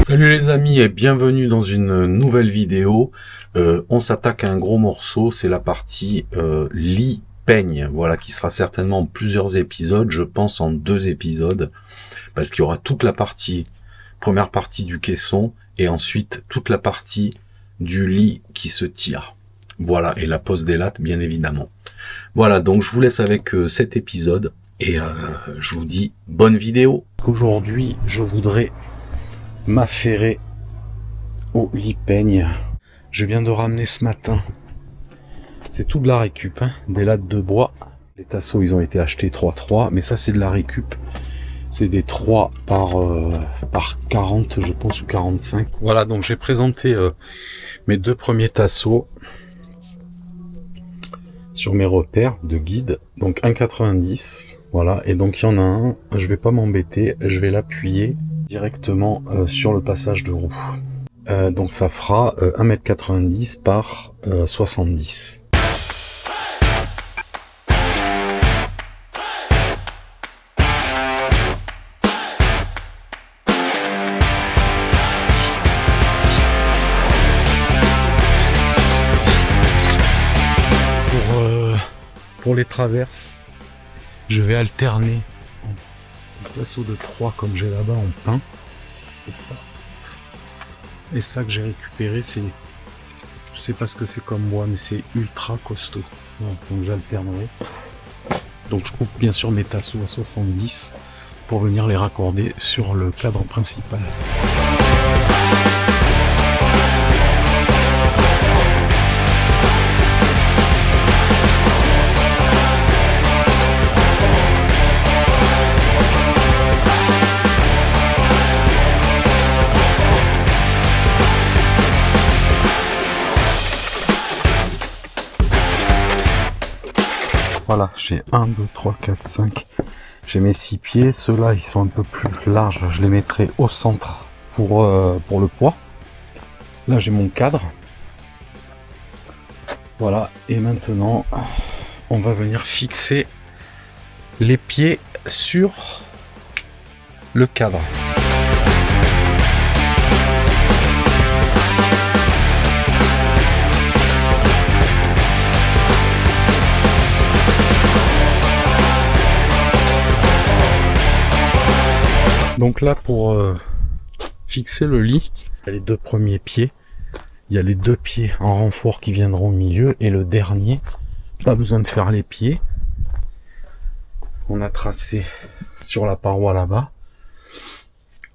Salut les amis et bienvenue dans une nouvelle vidéo. On s'attaque à un gros morceau, c'est la partie lit peigne, voilà, qui sera certainement en plusieurs épisodes, je pense en 2 épisodes, parce qu'il y aura toute la première partie du caisson et ensuite toute la partie du lit qui se tire. Voilà, et la pose des lattes bien évidemment. Voilà, donc je vous laisse avec cet épisode et je vous dis bonne vidéo. Aujourd'hui, je voudrais m'affairer au lit peigne. Je viens de ramener ce matin, c'est tout de la récup, hein, des lattes de bois. Les tasseaux ils ont été achetés 3-3, mais ça c'est de la récup. C'est des 3 par 40 je pense, ou 45. Voilà, donc j'ai présenté mes 2 premiers tasseaux sur mes repères de guide. Donc 1,90, voilà, et donc il y en a un, je vais pas m'embêter, je vais l'appuyer directement sur le passage de roue. Donc ça fera 1,90 m par 70. Pour les traverses, je vais alterner un tasseau de 3 comme j'ai là-bas en pin. Et ça que j'ai récupéré, c'est, je sais pas ce que c'est comme bois, mais c'est ultra costaud. Donc j'alternerai. Donc je coupe bien sûr mes tasseaux à 70 pour venir les raccorder sur le cadre principal. Voilà, j'ai 1, 2, 3, 4, 5. J'ai mes 6 pieds. Ceux-là, ils sont un peu plus larges. Je les mettrai au centre pour le poids. Là, j'ai mon cadre. Voilà. Et maintenant, on va venir fixer les pieds sur le cadre. Donc là, pour fixer le lit, il y a les 2 premiers pieds, il y a les 2 pieds en renfort qui viendront au milieu, et le dernier, pas besoin de faire les pieds. On a tracé sur la paroi là-bas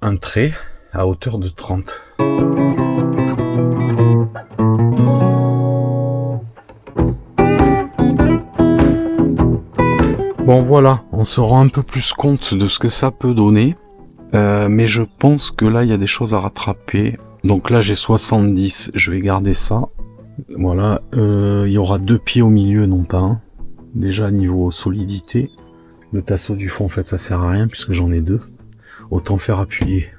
un trait à hauteur de 30. Bon voilà, on se rend un peu plus compte de ce que ça peut donner. Mais je pense que là il y a des choses à rattraper. Donc là j'ai 70, je vais garder ça. Voilà, il y aura 2 pieds au milieu, non pas un. Déjà niveau solidité, le tasseau du fond en fait ça sert à rien puisque j'en ai 2. Autant faire appuyer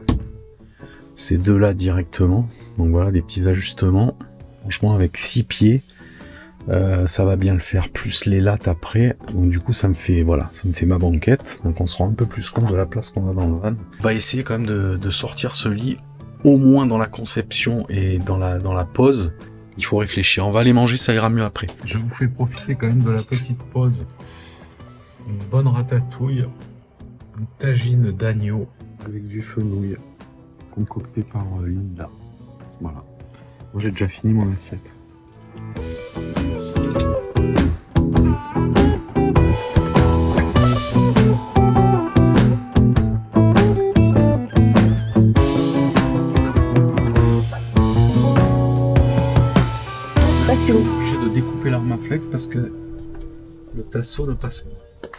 ces 2 là directement. Donc voilà, des petits ajustements. Franchement avec 6 pieds, ça va bien le faire, plus les lattes après. Donc du coup ça me fait, voilà, ça me fait ma banquette. Donc on se rend un peu plus compte de la place qu'on a dans le van. On va essayer quand même de sortir ce lit, au moins dans la conception et dans la pose. Il faut réfléchir, on va aller manger, ça ira mieux après. Je vous fais profiter quand même de la petite pause. Une bonne ratatouille, un tagine d'agneau avec du fenouil concocté par Linda. Voilà, moi j'ai déjà fini mon assiette. Je suis obligé de découper l'armaflex parce que le tasseau ne passe pas.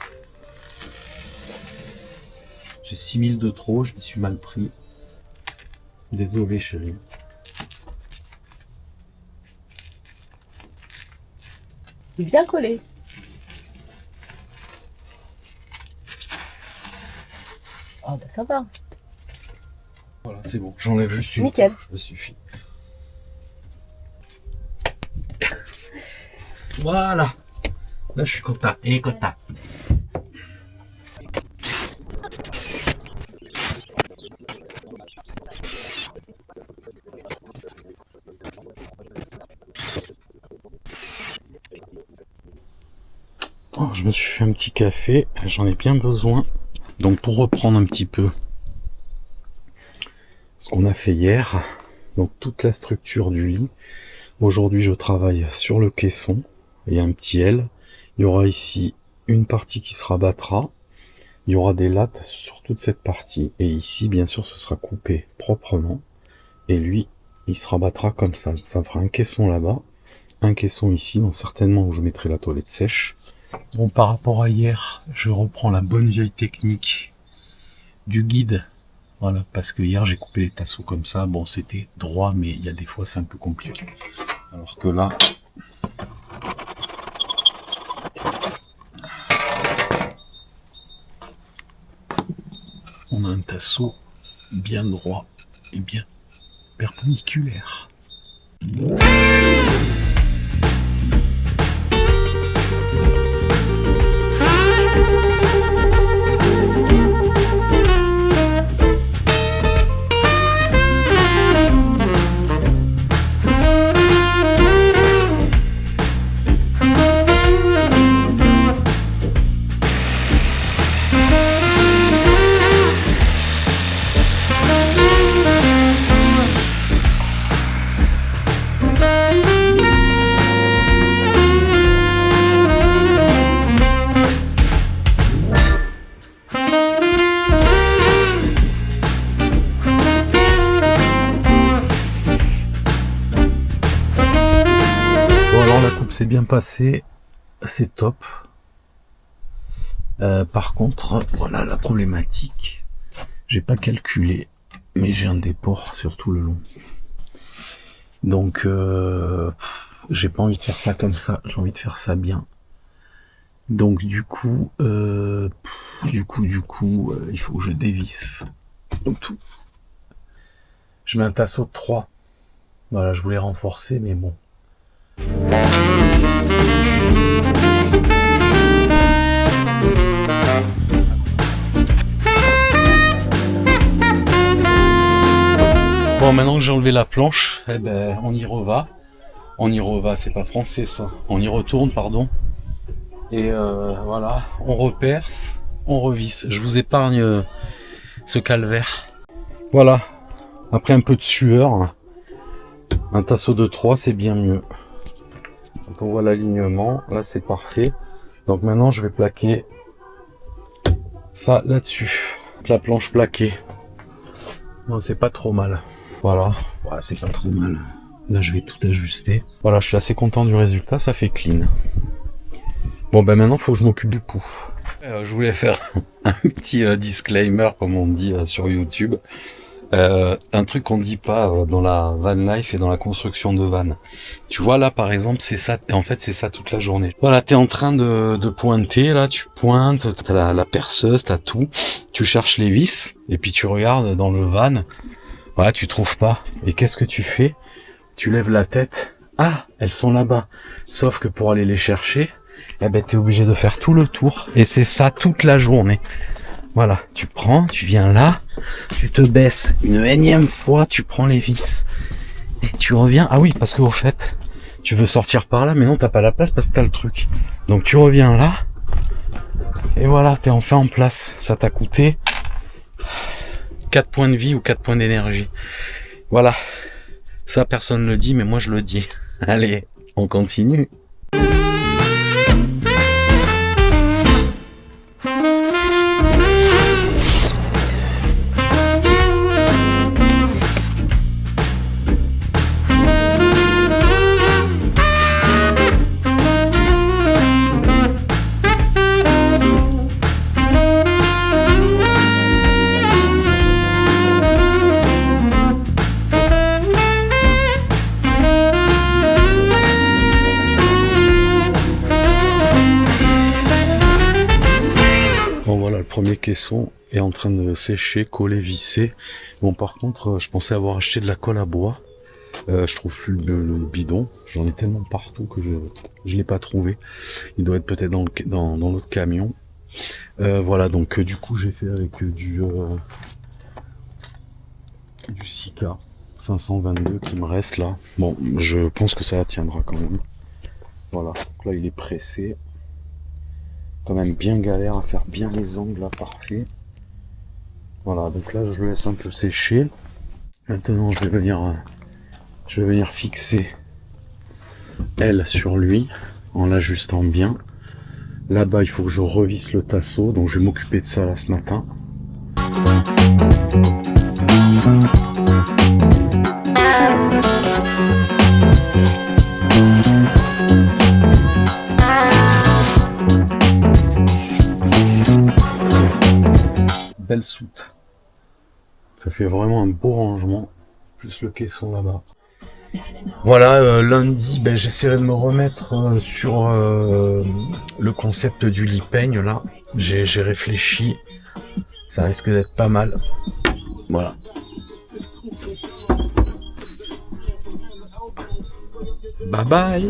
J'ai 6000 de trop, je m'y suis mal pris. Désolé chérie. Bien collé. Ah bah ça va. Voilà, c'est bon. J'enlève juste une. Nickel. Ça suffit. Voilà. Là, je suis content. Et content. Oh, je me suis fait un petit café, j'en ai bien besoin. Donc pour reprendre un petit peu ce qu'on a fait hier, donc toute la structure du lit. Aujourd'hui je travaille sur le caisson, il y a un petit L, il y aura ici une partie qui se rabattra, il y aura des lattes sur toute cette partie, et ici bien sûr ce sera coupé proprement, et lui il se rabattra comme ça, ça fera un caisson là-bas, un caisson ici, donc certainement où je mettrai la toilette sèche. Bon, par rapport à hier, je reprends la bonne vieille technique du guide. Voilà, parce que hier j'ai coupé les tasseaux comme ça. Bon, c'était droit, mais il y a des fois c'est un peu compliqué. Alors que là, on a un tasseau bien droit et bien perpendiculaire. C'est bien passé, c'est top. Par contre, voilà la problématique. J'ai pas calculé, mais j'ai un déport sur tout le long. Donc, j'ai pas envie de faire ça comme ça. J'ai envie de faire ça bien. Donc du coup, il faut que je dévisse tout. Je mets un tasseau de 3. Voilà, je voulais renforcer, mais bon. Bon, maintenant que j'ai enlevé la planche, eh ben, on y reva. On y reva, c'est pas français ça. On y retourne, pardon. Et voilà, on reperce, on revisse. Je vous épargne ce calvaire. Voilà, après un peu de sueur, un tasseau de 3, c'est bien mieux. Quand on voit l'alignement, là c'est parfait. Donc maintenant je vais plaquer ça là-dessus. La planche plaquée. Bon, c'est pas trop mal. Voilà, ouais, c'est pas trop mal. Là je vais tout ajuster. Voilà, je suis assez content du résultat, ça fait clean. Bon ben maintenant faut que je m'occupe du pouf. Je voulais faire un petit disclaimer comme on dit sur YouTube. Un truc qu'on dit pas dans la van life et dans la construction de van. Tu vois là par exemple c'est ça, en fait c'est ça toute la journée. Voilà, t'es en train de pointer là, tu pointes, t'as la perceuse, t'as tout, tu cherches les vis et puis tu regardes dans le van, voilà tu trouves pas. Et qu'est-ce que tu fais? Tu lèves la tête, ah elles sont là-bas. Sauf que pour aller les chercher, eh ben t'es obligé de faire tout le tour et c'est ça toute la journée. Voilà, tu prends, tu viens là, tu te baisses une énième fois, tu prends les vis et tu reviens. Ah oui, parce que au fait, tu veux sortir par là, mais non, t'as pas la place parce que t'as le truc. Donc tu reviens là et voilà, t'es enfin en place. Ça t'a coûté 4 points de vie ou 4 points d'énergie. Voilà, ça personne ne le dit, mais moi je le dis. Allez, on continue. Premier caisson est en train de sécher, coller, visser. Bon, par contre, je pensais avoir acheté de la colle à bois. Je trouve plus le bidon. J'en ai tellement partout que je l'ai pas trouvé. Il doit être peut-être dans l'autre camion. Voilà, donc du coup, j'ai fait avec du Sika 522 qui me reste là. Bon, je pense que ça tiendra quand même. Voilà, donc là, il est pressé. quand même bien galère à faire bien les angles là, parfait. Voilà, donc là je le laisse un peu sécher. Maintenant je vais venir fixer elle sur lui en l'ajustant bien. Là-bas il faut que je revisse le tasseau, donc je vais m'occuper de ça là ce matin. Belle soute. Ça fait vraiment un beau rangement. Plus le caisson là-bas. Voilà, lundi, j'essaierai de me remettre sur le concept du lit peigne là. J'ai réfléchi. Ça risque d'être pas mal. Voilà. Bye bye.